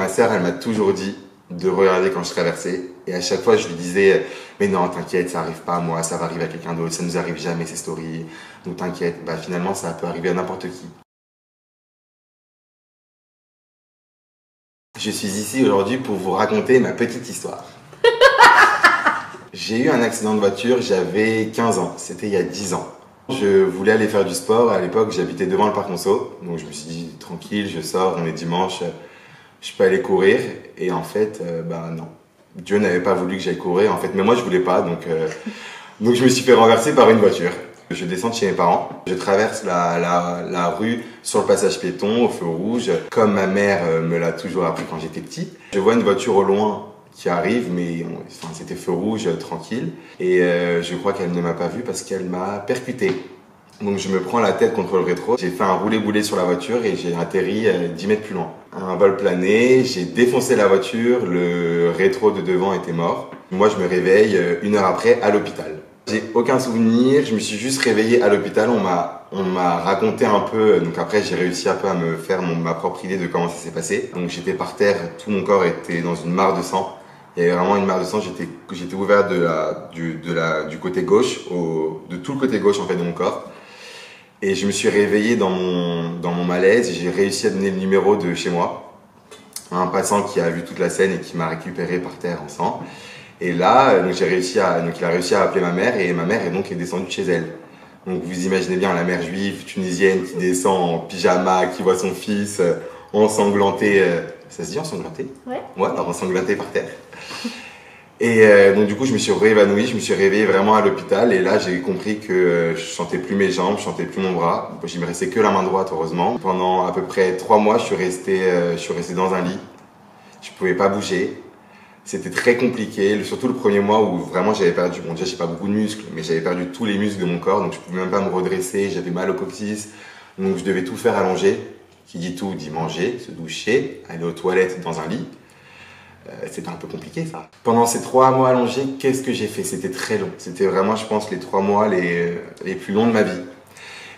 Ma sœur, elle m'a toujours dit de regarder quand je traversais. Et à chaque fois, je lui disais, mais non, t'inquiète, ça arrive pas à moi, ça va arriver à quelqu'un d'autre, ça nous arrive jamais ces stories. Donc t'inquiète, bah finalement, ça peut arriver à n'importe qui. Je suis ici aujourd'hui pour vous raconter ma petite histoire. J'ai eu un accident de voiture, j'avais 15 ans, c'était il y a 10 ans. Je voulais aller faire du sport, à l'époque j'habitais devant le parc Monceau, donc je me suis dit tranquille, je sors, on est dimanche, je peux aller courir, et en fait, bah non. Dieu n'avait pas voulu que j'aille courir, en fait, mais moi je voulais pas, donc je me suis fait renverser par une voiture. Je descends de chez mes parents, je traverse la rue sur le passage piéton, au feu rouge, comme ma mère me l'a toujours appris quand j'étais petit. Je vois une voiture au loin qui arrive, mais c'était feu rouge, tranquille. Et je crois qu'elle ne m'a pas vu parce qu'elle m'a percuté. Donc je me prends la tête contre le rétro. J'ai fait un roulé-boulé sur la voiture et j'ai atterri 10 mètres plus loin. Un vol plané, j'ai défoncé la voiture, le rétro de devant était mort. Moi je me réveille 1 heure après à l'hôpital. J'ai aucun souvenir, je me suis juste réveillé à l'hôpital, on m'a raconté un peu, donc après j'ai réussi un peu à me faire ma propre idée de comment ça s'est passé. Donc j'étais par terre, tout mon corps était dans une mare de sang. Il y avait vraiment une mare de sang, j'étais ouvert du côté gauche, de tout le côté gauche en fait de mon corps. Et je me suis réveillé dans mon malaise et j'ai réussi à donner le numéro de chez moi à un passant qui a vu toute la scène et qui m'a récupéré par terre en sang. Et là, donc il a réussi à appeler ma mère et ma mère est descendue de chez elle. Donc vous imaginez bien la mère juive tunisienne qui descend en pyjama, qui voit son fils ensanglanté. Ça se dit ensanglanté? Ouais. Ouais, alors ensanglanté par terre. Et donc du coup, je me suis réévanoui, je me suis réveillé vraiment à l'hôpital et là, j'ai compris que je sentais plus mes jambes, je sentais plus mon bras. Il me restait que la main droite, heureusement. Pendant à peu près 3 mois, je suis resté dans un lit. Je pouvais pas bouger. C'était très compliqué, surtout le premier mois où vraiment j'avais perdu, bon déjà j'ai pas beaucoup de muscles, mais j'avais perdu tous les muscles de mon corps, donc je pouvais même pas me redresser, j'avais mal au coccyx, donc je devais tout faire allongé. Qui dit tout dit manger, se doucher, aller aux toilettes dans un lit. C'était un peu compliqué ça. Pendant ces 3 mois allongés, qu'est-ce que j'ai fait? C'était très long, c'était vraiment je pense les 3 mois les plus longs de ma vie.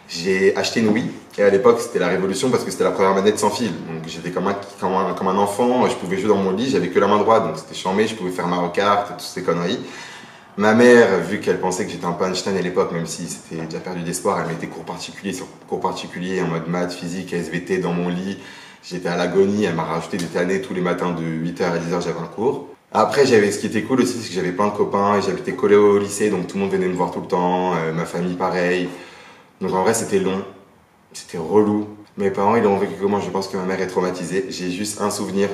J'ai acheté une Wii et à l'époque c'était la révolution parce que c'était la première manette sans fil. Donc j'étais comme un enfant, je pouvais jouer dans mon lit, j'avais que la main droite donc c'était charmé, je pouvais faire Mario Kart, toutes ces conneries. Ma mère, vu qu'elle pensait que j'étais un peu Einstein à l'époque, même si c'était déjà perdu d'espoir, elle mettait cours particuliers sur cours particuliers en mode maths, physique, SVT dans mon lit. J'étais à l'agonie, elle m'a rajouté des tannées tous les matins de 8h à 10h j'avais un cours. Après, ce qui était cool aussi, c'est que j'avais plein de copains et j'habitais collé au lycée donc tout le monde venait me voir tout le temps, ma famille pareil. Donc en vrai c'était long, c'était relou. Mes parents ils l'ont vécu comment? Je pense que ma mère est traumatisée. J'ai juste un souvenir.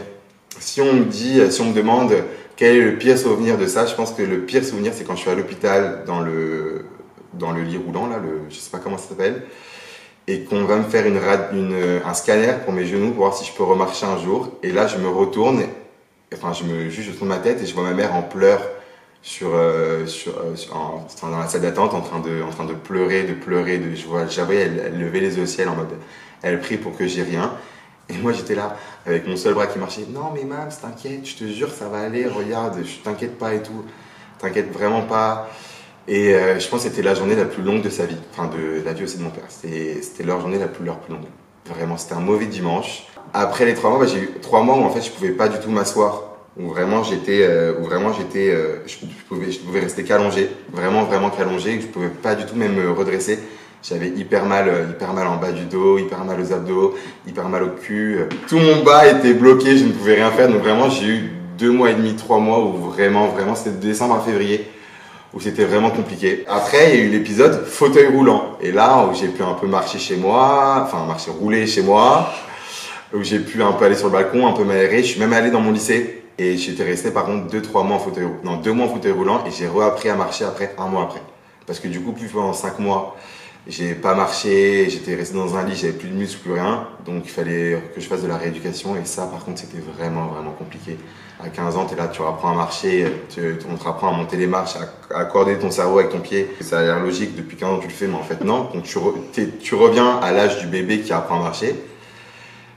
Si on me demande quel est le pire souvenir de ça, je pense que le pire souvenir c'est quand je suis à l'hôpital dans le lit roulant là, je sais pas comment ça s'appelle, et qu'on va me faire un scanner pour mes genoux pour voir si je peux remarcher un jour. Et là je me retourne, je tourne ma tête et je vois ma mère en pleurs dans la salle d'attente en train de pleurer, je voyais elle levait les yeux au ciel en mode elle prie pour que j'ai rien et moi j'étais là avec mon seul bras qui marchait. Non mais Mams, t'inquiète, je te jure ça va aller, regarde, t'inquiète pas et tout, t'inquiète vraiment pas. Et je pense que c'était la journée la plus longue de sa vie, enfin de la vie aussi de mon père, c'était leur journée la plus longue. Vraiment c'était un mauvais dimanche. Après les 3 mois, j'ai eu 3 mois où en fait je pouvais pas du tout m'asseoir. Où vraiment je pouvais rester qu'allongé, vraiment qu'allongé, je pouvais pas du tout même me redresser. J'avais hyper mal en bas du dos, hyper mal aux abdos, hyper mal au cul. Tout mon bas était bloqué, je ne pouvais rien faire. Donc vraiment j'ai eu 2 mois et demi, 3 mois où vraiment c'était de décembre à février où c'était vraiment compliqué. Après il y a eu l'épisode fauteuil roulant et là où j'ai pu un peu rouler chez moi, où j'ai pu un peu aller sur le balcon, un peu m'aérer. Je suis même allé dans mon lycée. Et j'étais resté par contre 2 mois en fauteuil roulant et j'ai réappris à marcher après 1 mois après. Parce que du coup, plus pendant 5 mois, j'ai pas marché, j'étais resté dans un lit, j'avais plus de muscles, plus rien. Donc il fallait que je fasse de la rééducation et ça par contre c'était vraiment compliqué. À 15 ans, t'es là, tu apprends à marcher, on te apprend à monter les marches, à accorder ton cerveau avec ton pied. Ça a l'air logique, depuis 15 ans tu le fais, mais en fait non. Donc tu reviens à l'âge du bébé qui apprend à marcher.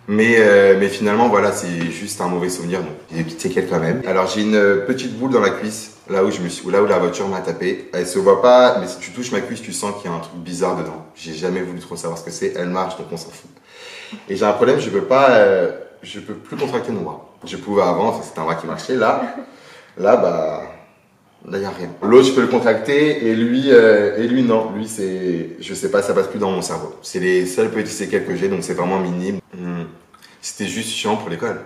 Mais finalement, voilà, c'est juste un mauvais souvenir. Donc, j'ai des petites séquelles quand même. Alors, j'ai une petite boule dans la cuisse, là où la voiture m'a tapé. Elle se voit pas, mais si tu touches ma cuisse, tu sens qu'il y a un truc bizarre dedans. J'ai jamais voulu trop savoir ce que c'est. Elle marche, donc on s'en fout. Et j'ai un problème, je peux pas je peux plus contracter mon bras. Je pouvais avant, enfin, c'était un bras qui marchait. Là, il n'y a rien. L'autre, je peux le contracter et lui non. Lui, c'est, je sais pas, ça passe plus dans mon cerveau. C'est les seuls petits séquelles que j'ai, donc c'est vraiment minime. C'était juste chiant pour l'école.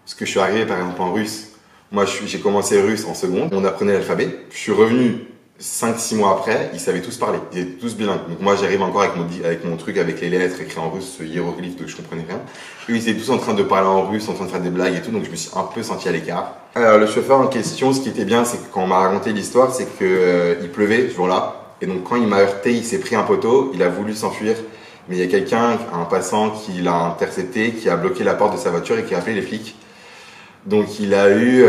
Parce que je suis arrivé, par exemple, en russe. Moi, j'ai commencé russe en seconde. On apprenait l'alphabet. Je suis revenu 5-6 mois après, ils savaient tous parler. Ils étaient tous bilingues. Donc moi, j'arrive encore avec mon truc, avec les lettres écrites en russe, ce hiéroglyphe, donc je comprenais rien. Eux, ils étaient tous en train de parler en russe, en train de faire des blagues et tout, donc je me suis un peu senti à l'écart. Alors, le chauffeur en question, ce qui était bien, c'est que quand on m'a raconté l'histoire, c'est que il pleuvait ce jour-là. Et donc, quand il m'a heurté, il s'est pris un poteau, il a voulu s'enfuir. Mais il y a quelqu'un, un passant, qui l'a intercepté, qui a bloqué la porte de sa voiture et qui a appelé les flics. Donc, il a eu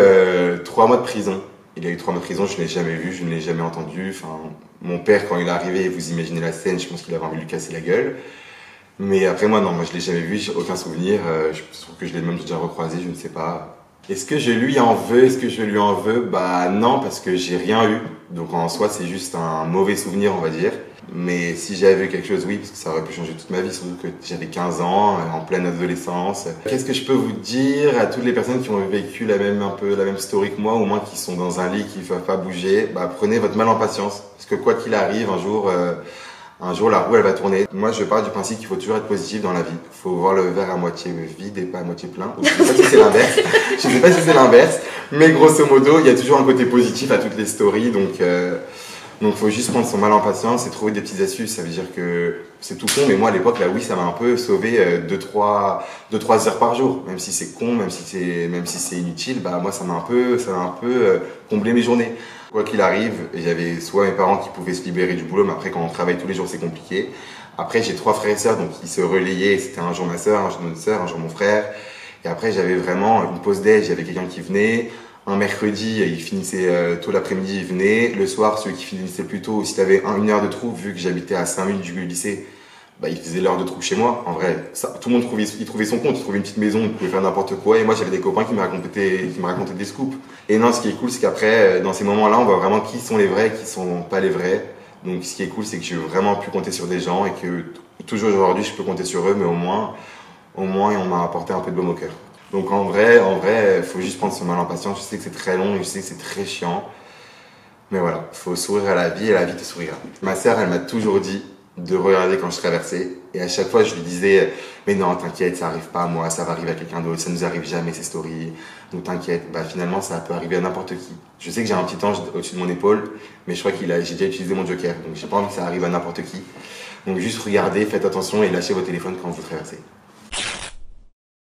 3 mois de prison. Il a eu 3 mois de prison, je ne l'ai jamais vu, je ne l'ai jamais entendu. Enfin, mon père, quand il est arrivé, vous imaginez la scène, je pense qu'il avait envie de lui casser la gueule. Mais après, moi, non, moi, je l'ai jamais vu, j'ai aucun souvenir. Je trouve que je l'ai même déjà recroisé, je ne sais pas. Est-ce que je lui en veux? Est-ce que je lui en veux? Bah non, parce que j'ai rien eu. Donc en soi, c'est juste un mauvais souvenir, on va dire. Mais si j'avais vu quelque chose, oui, parce que ça aurait pu changer toute ma vie, surtout que j'avais 15 ans, en pleine adolescence. Qu'est-ce que je peux vous dire à toutes les personnes qui ont vécu un peu la même story que moi, au moins qui sont dans un lit, qui ne peuvent pas bouger? Bah prenez votre mal en patience. Parce que quoi qu'il arrive, un jour, la roue, elle va tourner. Moi, je pars du principe qu'il faut toujours être positif dans la vie. Il faut voir le verre à moitié vide et pas à moitié plein. Je sais pas si c'est l'inverse. Je sais pas si c'est l'inverse. Mais grosso modo, il y a toujours un côté positif à toutes les stories. Donc, faut juste prendre son mal en patience et trouver des petites astuces. Ça veut dire que c'est tout con, mais moi, à l'époque, là, oui, ça m'a un peu sauvé 2-3 heures par jour. Même si c'est con, même si c'est inutile, bah, moi, ça m'a un peu comblé mes journées. Quoi qu'il arrive, j'avais soit mes parents qui pouvaient se libérer du boulot, mais après, quand on travaille tous les jours, c'est compliqué. Après, j'ai 3 frères et sœurs, donc ils se relayaient. C'était un jour ma sœur, un jour notre sœur, un jour mon frère. Et après, j'avais vraiment une pause déj, j'avais quelqu'un qui venait. Un mercredi, il finissait tôt l'après-midi, il venait. Le soir, celui qui finissait plus tôt, si t'avais 1 heure de trou, vu que j'habitais à 5 minutes du lycée, bah, il faisait l'heure de trou chez moi. En vrai, ça, tout le monde trouvait son compte. Il trouvait une petite maison, il pouvait faire n'importe quoi. Et moi, j'avais des copains qui me racontaient des scoops. Et non, ce qui est cool, c'est qu'après, dans ces moments-là, on voit vraiment qui sont les vrais, qui sont pas les vrais. Donc, ce qui est cool, c'est que j'ai vraiment pu compter sur des gens et que toujours aujourd'hui, je peux compter sur eux, mais au moins, on m'a apporté un peu de baume au cœur. Donc en vrai, faut juste prendre son mal en patience. Je sais que c'est très long, je sais que c'est très chiant. Mais voilà, faut sourire à la vie et la vie te sourira. Ma sœur, elle m'a toujours dit de regarder quand je traversais. Et à chaque fois, je lui disais, mais non, t'inquiète, ça arrive pas à moi, ça va arriver à quelqu'un d'autre, ça nous arrive jamais ces stories. Donc t'inquiète, bah finalement, ça peut arriver à n'importe qui. Je sais que j'ai un petit ange au-dessus de mon épaule, mais je crois j'ai déjà utilisé mon joker. Donc j'ai pas envie que ça arrive à n'importe qui. Donc juste regardez, faites attention et lâchez vos téléphones quand vous traversez.